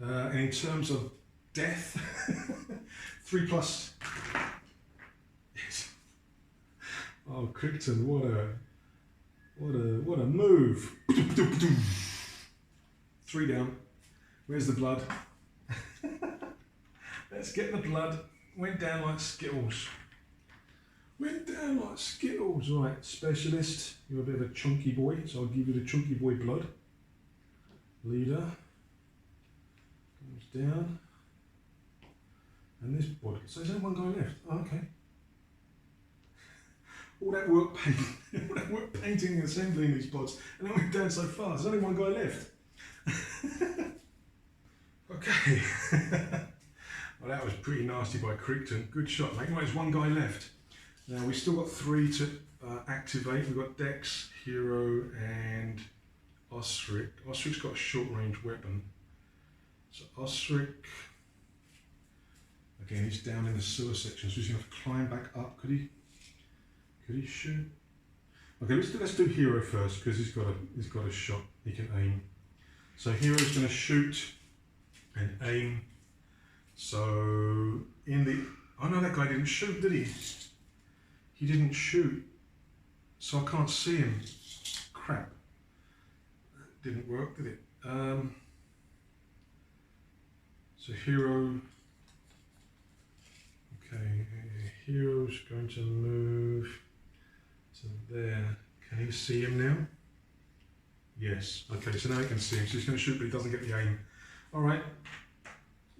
And in terms of death, 3+. Yes. Oh, Crichton, what a move. 3 down. Where's the blood? Let's get the blood. Went down like Skittles. Went down like Skittles. Right, specialist. You're a bit of a chunky boy, so I'll give you the chunky boy blood. Leader. Comes down. And this body. So there's only one guy left. Oh, okay. All that work painting and assembling these pods, and then went down so fast. There's only one guy left. Okay. Well, that was pretty nasty by Crichton. Good shot, mate. Right, there's one guy left. Now we've still got 3 to activate. We've got Dex, Hero, and Osric. Osric's got a short-range weapon. So Osric, again, he's down in the sewer section, so he's going to have to climb back up. Could he shoot? Okay, let's do Hero first because he's got a shot. He can aim. So Hero's going to shoot and aim. So in the, oh no, that guy didn't shoot, did he? he didn't shoot, so I can't see him. Crap. That didn't work, did it? So hero. Okay, hero's going to move to there. Can he see him now? Yes. Okay, so now he can see him. So he's going to shoot, but he doesn't get the aim. All right.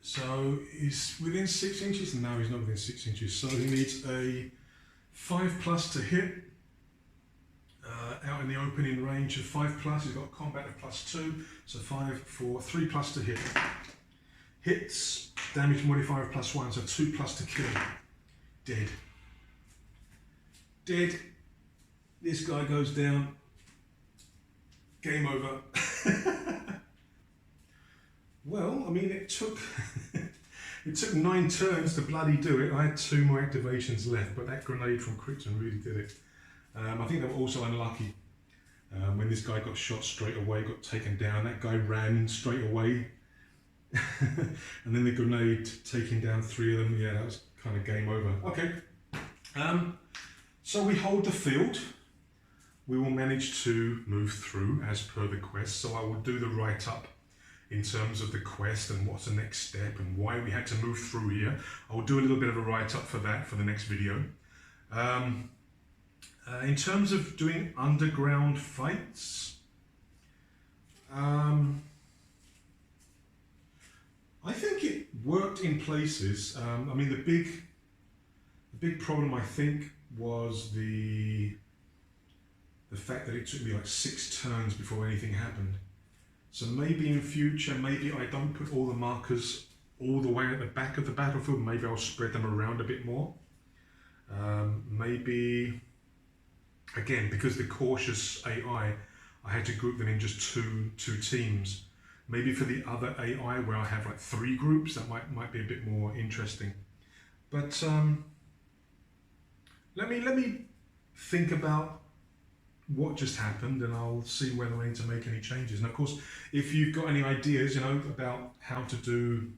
So he's within 6 inches. No, he's not within 6 inches. So he needs a 5+ to hit. Out in the opening range of 5+. He's got a combat of +2. So 5, 4, 3+ to hit. Hits, damage modifier of +1, so 2+ to kill. Dead. Dead. This guy goes down. Game over. Well, I mean, it took 9 turns to bloody do it. I had 2 more activations left, but that grenade from Krypton really did it. I think they were also unlucky. When this guy got shot straight away, got taken down, that guy ran straight away. And then the grenade taking down 3 of them. Yeah, that was kind of game over. Okay. So we hold the field. We will manage to move through as per the quest. So I will do the write-up in terms of the quest and what's the next step and why we had to move through here. I will do a little bit of a write-up for that for the next video. In terms of doing underground fights, I think it worked in places. I mean, the big problem I think was the fact that it took me like 6 turns before anything happened. So maybe in future, maybe I don't put all the markers all the way at the back of the battlefield. Maybe I'll spread them around a bit more. Maybe, again, because the cautious AI, I had to group them in just two teams. Maybe for the other AI where I have like 3 groups, that might be a bit more interesting. But let me think about what just happened, and I'll see whether I need to make any changes. And of course, if you've got any ideas, about how to do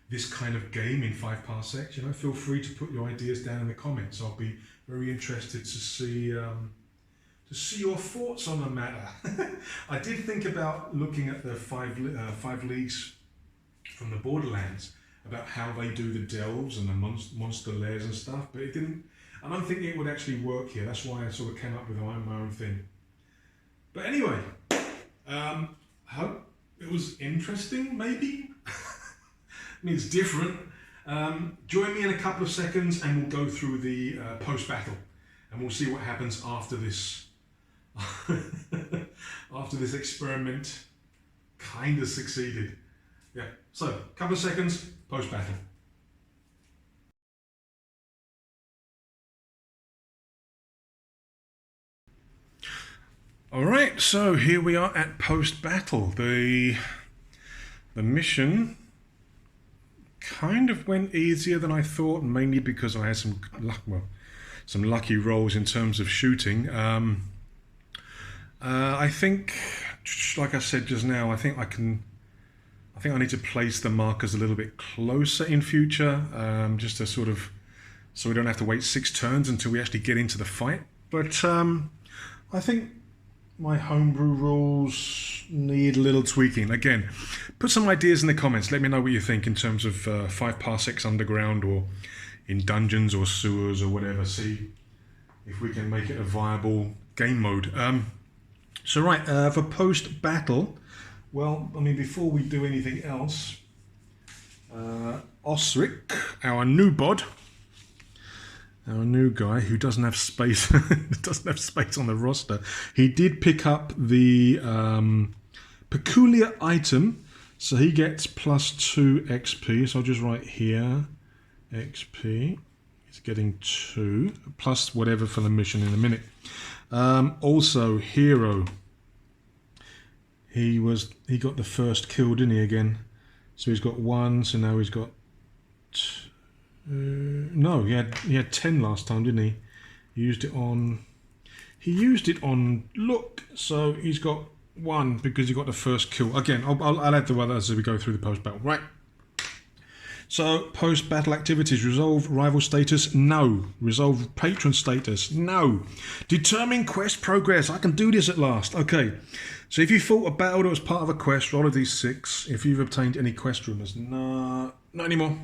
this kind of game in 5 parsecs, feel free to put your ideas down in the comments. I'll be very interested to see your thoughts on the matter. I did think about looking at the 5 leagues from the Borderlands, about how they do the delves and the monster lairs and stuff, but it didn't. I don't think it would actually work here. That's why I sort of came up with my own thing. But anyway, I hope it was interesting, maybe. I mean, it's different. Join me in a couple of seconds and we'll go through the post-battle. And we'll see what happens after this, after this experiment kind of succeeded. Yeah, so a couple of seconds, post-battle. All right, so here we are at post-battle. The mission kind of went easier than I thought, mainly because I had some lucky rolls in terms of shooting. I think, like I said just now, I think I need to place the markers a little bit closer in future, just to sort of, so we don't have to wait 6 turns until we actually get into the fight. But I think my homebrew rules need a little tweaking. Again, put some ideas in the comments. Let me know what you think in terms of 5 parsecs underground or in dungeons or sewers or whatever. See if we can make it a viable game mode. So right, for post-battle, well, I mean, before we do anything else, Osric, our new bod, our new guy who doesn't have space, doesn't have space on the roster. He did pick up the peculiar item, so he gets +2 XP. So I'll just write here, XP. He's getting 2 plus whatever for the mission in a minute. Also, hero. He got the first kill, didn't he? Again, so he's got 1. So now he's got. No, he had 10 last time, didn't he? He used it on look, so he's got 1 because he got the first kill. Again, I'll add the others as we go through the post battle. Right. So, post-battle activities. Resolve rival status? No. Resolve patron status? No. Determine quest progress. I can do this at last. Okay. So if you fought a battle that was part of a quest, roll a d6. If you've obtained any quest rumours, no, not anymore.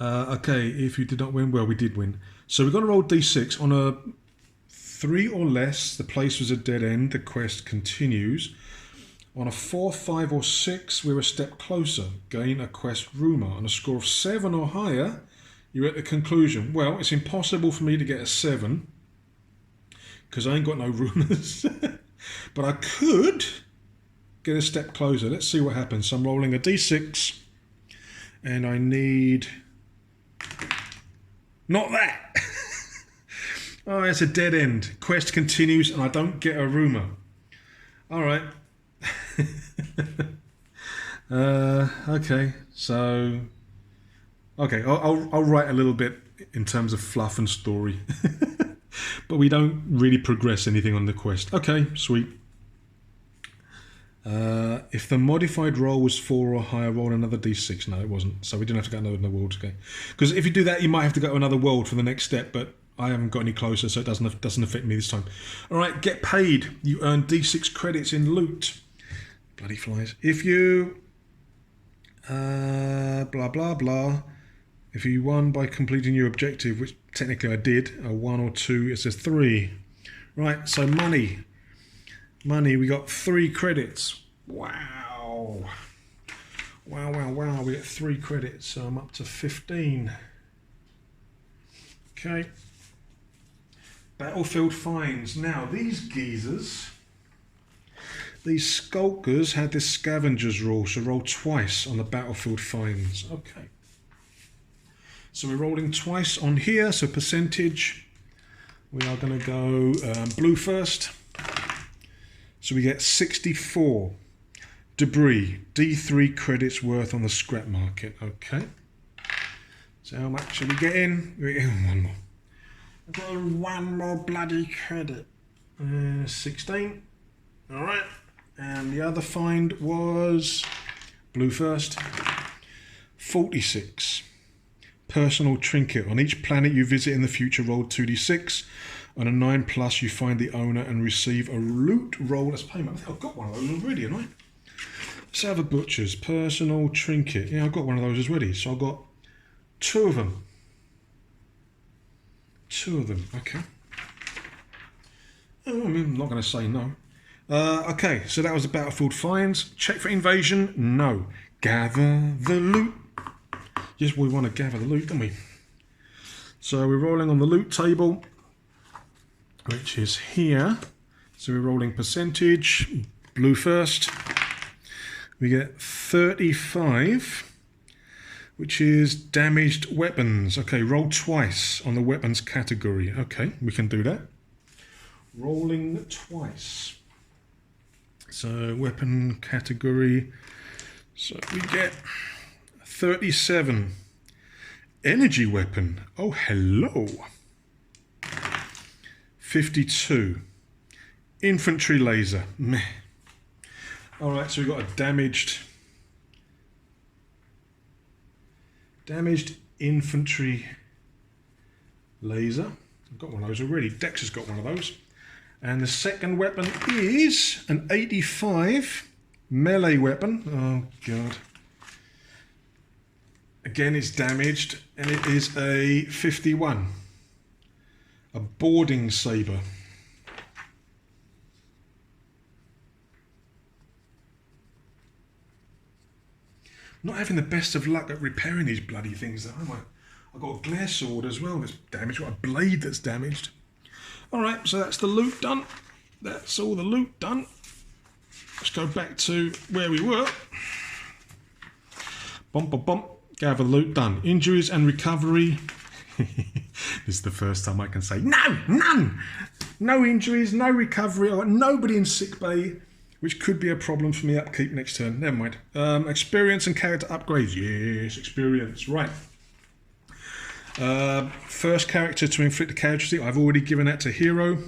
Okay, if you did not win, well, we did win. So we're going to roll d6. On a 3 or less, the place was a dead end. The quest continues. On a 4, 5 or 6, we're a step closer. Gain a quest rumour. On a score of 7 or higher, you're at the conclusion. Well, it's impossible for me to get a 7 because I ain't got no rumours. But I could get a step closer. Let's see what happens. So I'm rolling a d6 and I need... Not that! Oh, it's a dead end. Quest continues and I don't get a rumour. All right. Okay, so okay, I'll write a little bit in terms of fluff and story, but we don't really progress anything on the quest. Okay, sweet. If the modified roll was 4 or higher, roll another d6. No, it wasn't, so we didn't have to go another world. Okay, because if you do that, you might have to go to another world for the next step, but I haven't got any closer, so it doesn't affect me this time. All right, get paid. You earn d6 credits in loot. Bloody flies. If you blah blah blah, if you won by completing your objective, which technically I did, a 1 or 2, it says 3. Right, so money, we got 3 credits. Wow, we get 3 credits, so I'm up to 15. Okay, battlefield finds. Now these geezers, these skulkers, had this scavengers rule, so roll twice on the battlefield finds. Okay. So we're rolling twice on here, so percentage. We are going to go blue first. So we get 64. Debris, D3 credits worth on the scrap market. Okay. So how much are we getting? We're getting 1 more. I've got 1 more bloody credit. 16. All right. And the other find was blue first. 46. Personal trinket. On each planet you visit in the future, roll 2d6. On a 9+, you find the owner and receive a loot roll as payment. I think I've got one of those already, haven't I? Let's have a butcher's. Personal trinket. Yeah, I've got one of those already. So I've got 2 of them. 2 of them. Okay. Oh, I'm not going to say no. Okay, so that was the battlefield finds. Check for invasion. No. Gather the loot. Yes, we want to gather the loot, don't we? So we're rolling on the loot table, which is here. So we're rolling percentage. Blue first. We get 35, which is damaged weapons. Okay, roll twice on the weapons category. Okay, we can do that. Rolling twice. So weapon category. So we get 37. Energy weapon. Oh, hello. 52. Infantry laser. Meh. All right, so we've got a damaged infantry laser. I've got one of those already. Dex has got one of those. And the second weapon is an 85 melee weapon. Oh, God. Again, it's damaged, and it is a 51. A boarding saber. Not having the best of luck at repairing these bloody things, though, am I? I've got a glare sword as well that's damaged. I've got a blade that's damaged. Alright, so that's the loot done. That's all the loot done. Let's go back to where we were. Bump, bump, bump. Gather loot done. Injuries and recovery. This is the first time I can say no, none. No injuries, no recovery. I've got nobody in sick bay, which could be a problem for me upkeep next turn. Never mind. Experience and character upgrades. Yes, experience. Right. First character to inflict a casualty. I've already given that to hero.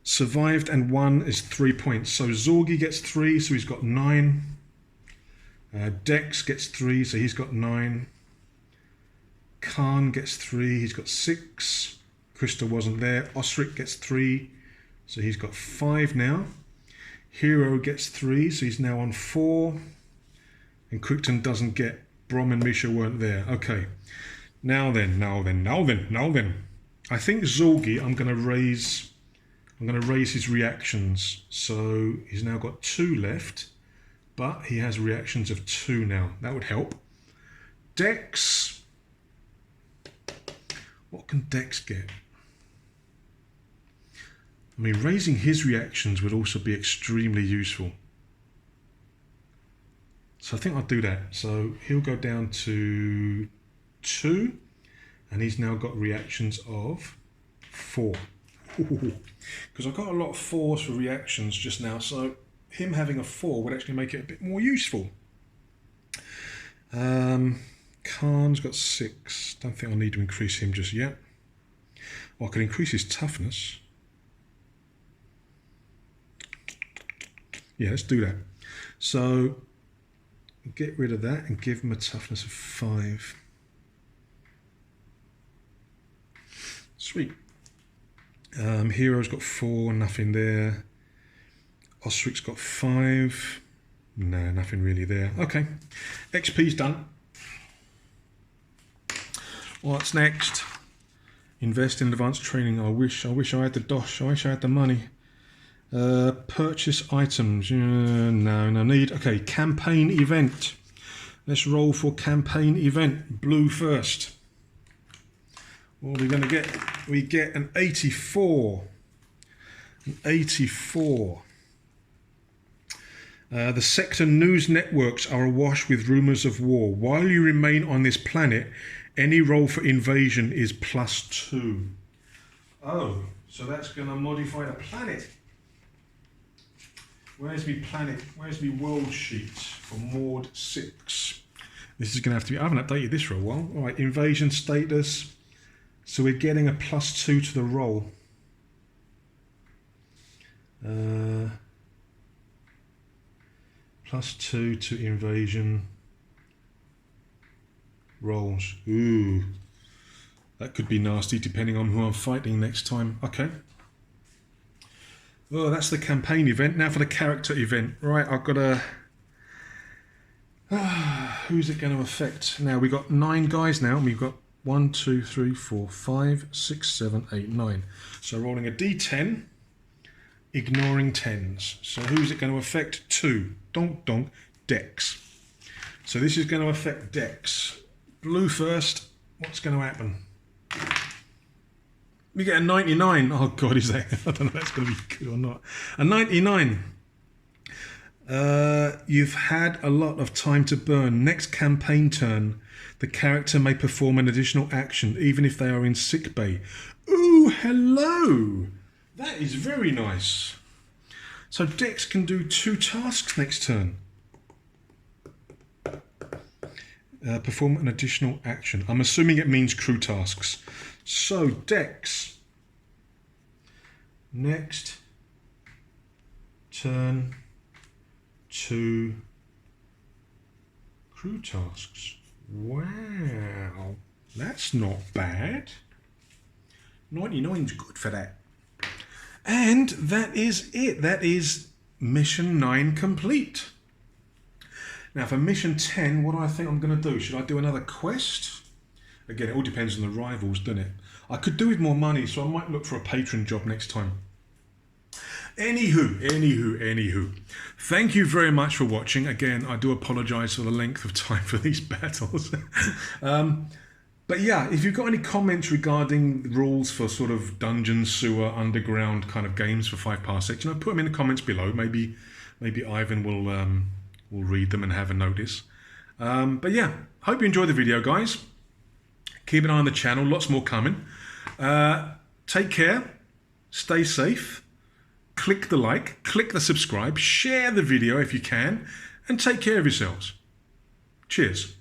Survived and won is 3 points. So Zorgi gets 3, so he's got 9. Dex gets 3, so he's got 9. Khan gets 3, he's got 6. Crystal wasn't there. Osric gets 3, so he's got 5 now. Hero gets 3, so he's now on 4. And Crichton doesn't get. Brom and Misha weren't there. Okay. Now then. I think Zorgi, I'm going to raise his reactions. So he's now got 2 left, but he has reactions of 2 now. That would help. Dex. What can Dex get? I mean, raising his reactions would also be extremely useful. So I think I'll do that. So he'll go down to 2, and he's now got reactions of 4. Because I've got a lot of 4s for reactions just now, so him having a 4 would actually make it a bit more useful. Khan's got 6. Don't think I need to increase him just yet. Well, I could increase his toughness. Yeah, let's do that. So get rid of that and give him a toughness of 5. Sweet. Hero's got 4, nothing there. Osric's got 5. No, nothing really there. Okay, XP's done. What's next? Invest in advanced training. I wish I had the dosh. I wish I had the money. Purchase items. No need. Okay, campaign event. Let's roll for campaign event. Blue first. What are we going to get? We get an 84. An 84. The sector news networks are awash with rumours of war. While you remain on this planet, any roll for invasion is +2. Oh, so that's going to modify the planet. Where's my planet? Where's my world sheet for Mord 6? This is going to have to be... I haven't updated this for a while. All right, invasion status. So we're getting a +2 to the roll. +2 to invasion rolls. Ooh, that could be nasty depending on who I'm fighting next time. Okay. Oh, that's the campaign event. Now for the character event. Right, I've got a... who's it going to affect? Now we've got 9 guys now. We've got 1, 2, 3, 4, 5, 6, 7, 8, 9. So rolling a D10, ignoring 10s. So who's it going to affect? 2. Donk, donk, Dex. So this is going to affect Dex. Blue first. What's going to happen? We get a 99. Oh God, is that? I don't know if that's going to be good or not. A 99. You've had a lot of time to burn. Next campaign turn, the character may perform an additional action, even if they are in sickbay. Ooh, hello. That is very nice. So Dex can do 2 tasks next turn. Perform an additional action. I'm assuming it means crew tasks. So Dex, next turn, 2 crew tasks. Wow, that's not bad. 99's good for that. And that is it. That is mission 9 complete. Now for mission 10, what do I think I'm going to do? Should I do another quest? Again, it all depends on the rivals, doesn't it? I could do with more money, so I might look for a patron job next time. Anywho. Thank you very much for watching. Again, I do apologise for the length of time for these battles. But yeah, if you've got any comments regarding rules for sort of dungeon, sewer, underground kind of games for 5 Parsecs, put them in the comments below. Maybe Ivan will read them and have a notice. But yeah, hope you enjoyed the video, guys. Keep an eye on the channel, lots more coming. Take care, stay safe, click the like, click the subscribe, share the video if you can, and take care of yourselves. Cheers.